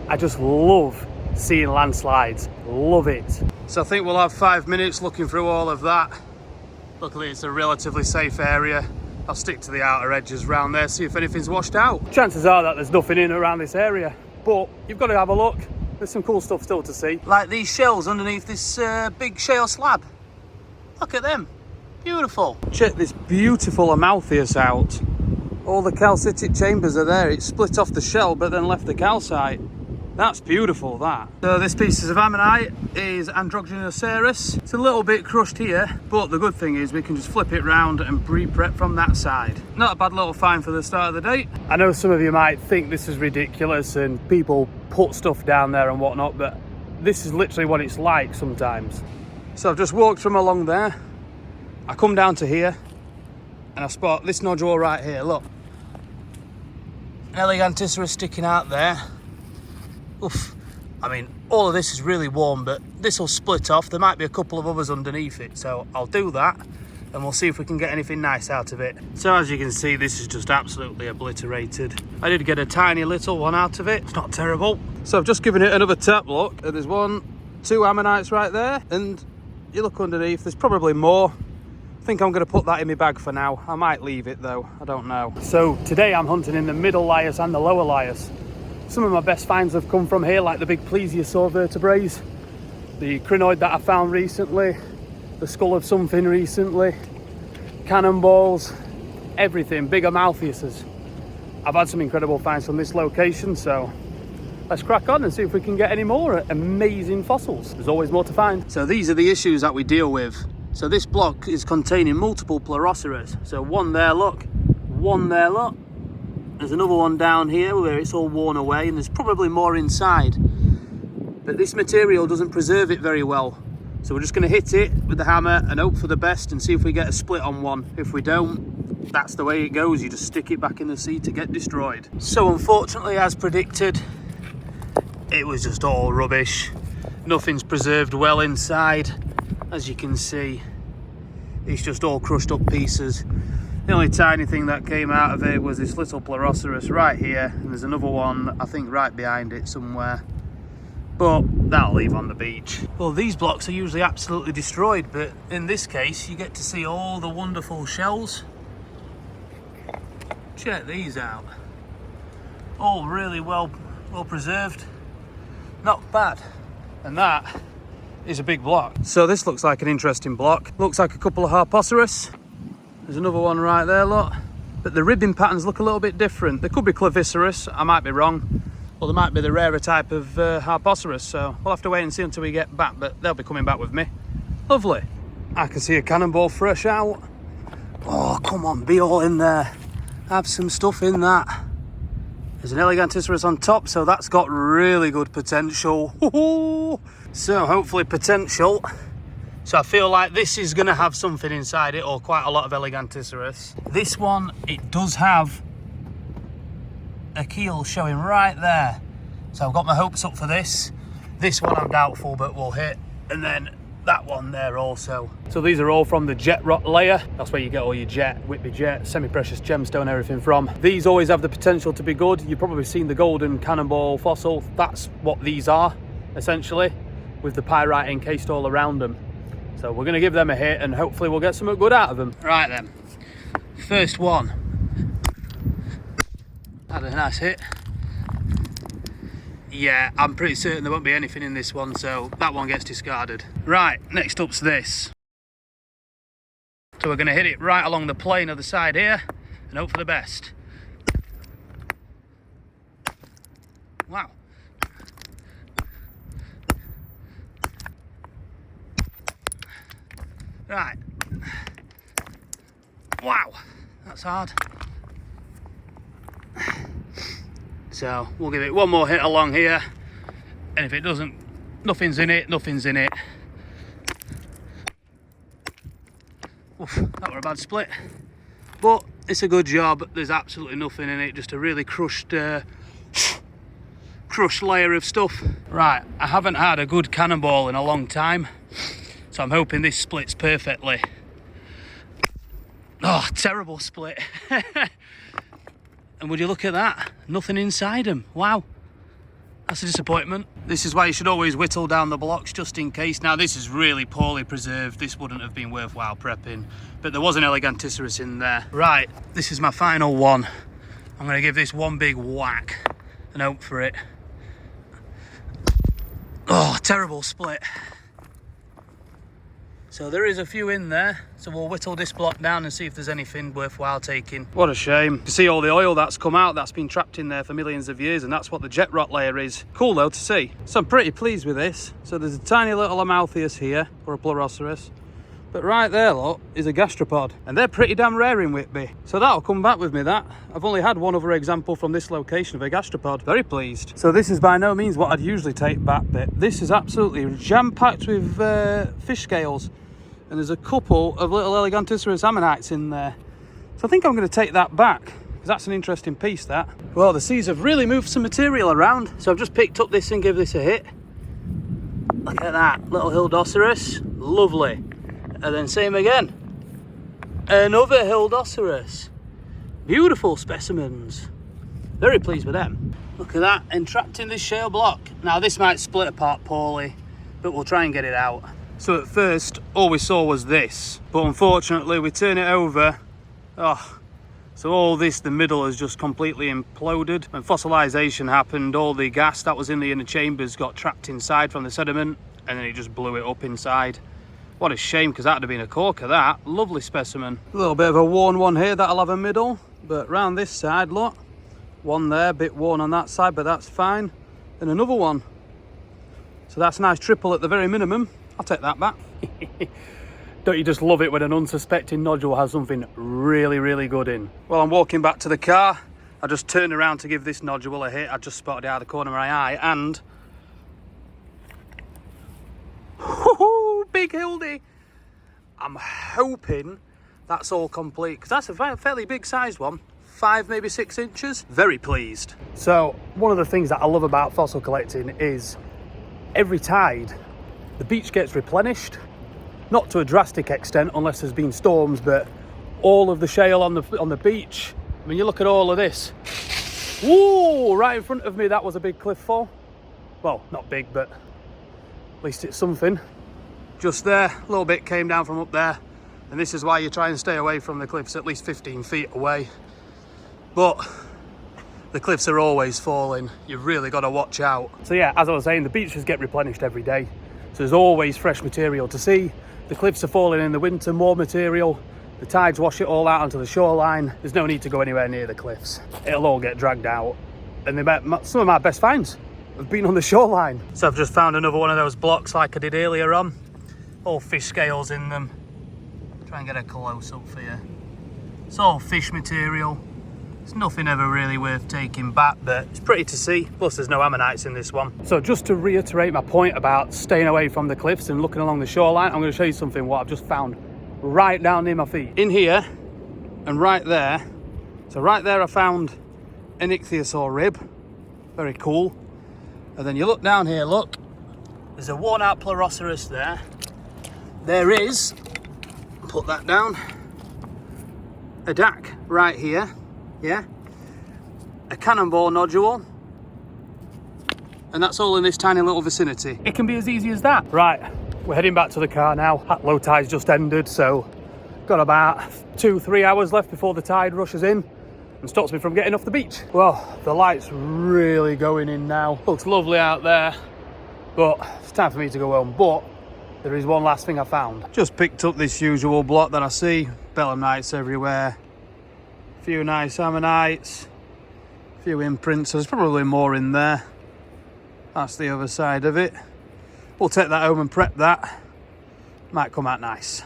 I just love seeing landslides, love it. So I think we'll have 5 minutes looking through all of that. Luckily it's a relatively safe area. I'll stick to the outer edges around there, see if anything's washed out. Chances are that there's nothing in around this area, but you've got to have a look. There's some cool stuff still to see. Like these shells underneath this big shale slab. Look at them, beautiful. Check this beautiful Ammonite out. All the calcitic chambers are there. It's split off the shell but then left the calcite. That's beautiful, that. So this piece of Ammonite is Androgynoceras. It's a little bit crushed here, but the good thing is we can just flip it round and pre-prep from that side. Not a bad little find for the start of the day. I know some of you might think this is ridiculous and people put stuff down there and whatnot, but this is literally what it's like sometimes. So I've just walked from along there. I come down to here and I spot this nodule right here, look. An Elegantisera sticking out there. Oof. I mean, all of this is really warm, but this will split off. There might be a couple of others underneath it, so I'll do that and we'll see if we can get anything nice out of it. So as you can see, this is just absolutely obliterated. I did get a tiny little one out of it. It's not terrible. So I've just given it another tap. Look, there's 1, 2 ammonites right there, and you look underneath, there's probably more. I think I'm going to put that in my bag for now. I might leave it though, I don't know. So today I'm hunting in the middle lias and the lower lias. Some of my best finds have come from here, like the big plesiosaur vertebrae, the crinoid that I found recently, the skull of something recently, cannonballs, everything, bigger Maltheuses. I've had some incredible finds from this location, so let's crack on and see if we can get any more amazing fossils. There's always more to find. So these are the issues that we deal with. So this block is containing multiple Pleroceras. So one there, look, one there, look. There's another one down here where it's all worn away, and there's probably more inside. But this material doesn't preserve it very well. So we're just going to hit it with the hammer and hope for the best and see if we get a split on one. If we don't, that's the way it goes. You just stick it back in the sea to get destroyed. So unfortunately, as predicted, it was just all rubbish. Nothing's preserved well inside. As you can see, it's just all crushed up pieces. The only tiny thing that came out of it was this little Pleroceras right here, and there's another one I think right behind it somewhere, but that'll leave on the beach. Well, these blocks are usually absolutely destroyed, but in this case you get to see all the wonderful shells. Check these out, all really well preserved, not bad. And that is a big block. So this looks like an interesting block. Looks like a couple of Harpoceras. There's another one right there, look. But the ribbing patterns look a little bit different. They could be Claviceras, I might be wrong. Or they might be the rarer type of Harpoceras, so we'll have to wait and see until we get back, but they'll be coming back with me. Lovely. I can see a cannonball fresh out. Oh, come on, be all in there. Have some stuff in that. There's an Elegantisera on top, so that's got really good potential. So hopefully potential. So I feel like this is going to have something inside it, or quite a lot of Elegantiseras. This one, it does have a keel showing right there. So I've got my hopes up for this. This one I'm doubtful, but we'll hit. And then that one there also. So these are all from the jet rock layer. That's where you get all your jet, Whitby jet, semi-precious gemstone, everything from. These always have the potential to be good. You've probably seen the golden cannonball fossil. That's what these are, essentially, with the pyrite encased all around them. So we're going to give them a hit and hopefully we'll get something good out of them. Right then, first one. Had a nice hit. Yeah, I'm pretty certain there won't be anything in this one, so that one gets discarded. Right, next up's this. So we're going to hit it right along the plane of the side here and hope for the best. Wow. Right. Wow, that's hard. So we'll give it one more hit along here, and if it doesn't, nothing's in it, nothing's in it. Oof, that were a bad split, but it's a good job. There's absolutely nothing in it, just a really crushed layer of stuff. Right, I haven't had a good cannonball in a long time, so I'm hoping this splits perfectly. Oh, terrible split. And would you look at that? Nothing inside them. Wow. That's a disappointment. This is why you should always whittle down the blocks just in case. Now this is really poorly preserved. This wouldn't have been worthwhile prepping, but there was an Eleganticeros in there. Right, this is my final one. I'm gonna give this one big whack and hope for it. Oh, terrible split. So there is a few in there, so we'll whittle this block down and see if there's anything worthwhile taking. What a shame. You see all the oil that's come out, that's been trapped in there for millions of years, and that's what the jet rot layer is. Cool though to see. So I'm pretty pleased with this. So there's a tiny little Amaltheus here, or a Pleuroceros. But right there, look, is a gastropod. And they're pretty damn rare in Whitby. So that'll come back with me, that. I've only had one other example from this location of a gastropod. Very pleased. So this is by no means what I'd usually take back, but this is absolutely jam-packed with fish scales. And there's a couple of little Eleganticeros ammonites in there. So I think I'm going to take that back, because that's an interesting piece, that. Well, the seas have really moved some material around, so I've just picked up this and give this a hit. Look at that, little Hildoceros, lovely. And then same again, another Hildoceros. Beautiful specimens. Very pleased with them. Look at that, entrapped in this shale block. Now this might split apart poorly, but we'll try and get it out. So at first, all we saw was this, but unfortunately we turn it over. So all this, the middle has just completely imploded. When fossilization happened, all the gas that was in the inner chambers got trapped inside from the sediment, and then it just blew it up inside. What a shame, because that would have been a corker, that. Lovely specimen. A little bit of a worn one here, that'll have a middle, but round this side, look. One there, a bit worn on that side, but that's fine. And another one. So that's a nice triple at the very minimum. I'll take that back. Don't you just love it when an unsuspecting nodule has something really, really good in? Well, I'm walking back to the car. I just turned around to give this nodule a hit. I just spotted it out of the corner of my eye, and... big Hildy. I'm hoping that's all complete, because that's a fairly big sized one. 5, maybe 6 inches. Very pleased. So, one of the things that I love about fossil collecting is every tide, the beach gets replenished. Not to a drastic extent unless there's been storms, but all of the shale on the beach. I mean, you look at all of this. Whoa, right in front of me, that was a big cliff fall. Well, not big, but at least it's something. Just there, a little bit came down from up there. And this is why you try and stay away from the cliffs, at least 15 feet away. But the cliffs are always falling. You've really got to watch out. So yeah, as I was saying, the beaches get replenished every day. So there's always fresh material to see. The cliffs are falling in the winter, more material. The tides wash it all out onto the shoreline. There's no need to go anywhere near the cliffs. It'll all get dragged out. And some of my best finds have been on the shoreline. So I've just found another one of those blocks like I did earlier on. All fish scales in them. Try and get a close up for you. It's all fish material. It's nothing ever really worth taking back, but it's pretty to see. Plus there's no ammonites in this one. So just to reiterate my point about staying away from the cliffs and looking along the shoreline, I'm going to show you something what I've just found right down near my feet. In here and right there. So right there I found an ichthyosaur rib. Very cool. And then you look down here, look. There's a worn out Pleuroceros there. There is, put that down, a DAC right here. Yeah, a cannonball nodule, and that's all in this tiny little vicinity. It can be as easy as that. Right, we're heading back to the car now. Low tide's just ended, so got about 2-3 hours left before the tide rushes in and stops me from getting off the beach. Well, the light's really going in now. Looks lovely out there, but it's time for me to go home. But there is one last thing I found. Just picked up this usual block that I see. Belemnites everywhere. Few nice ammonites, few imprints, so there's probably more in there. That's the other side of it. We'll take that home and prep that. Might come out nice.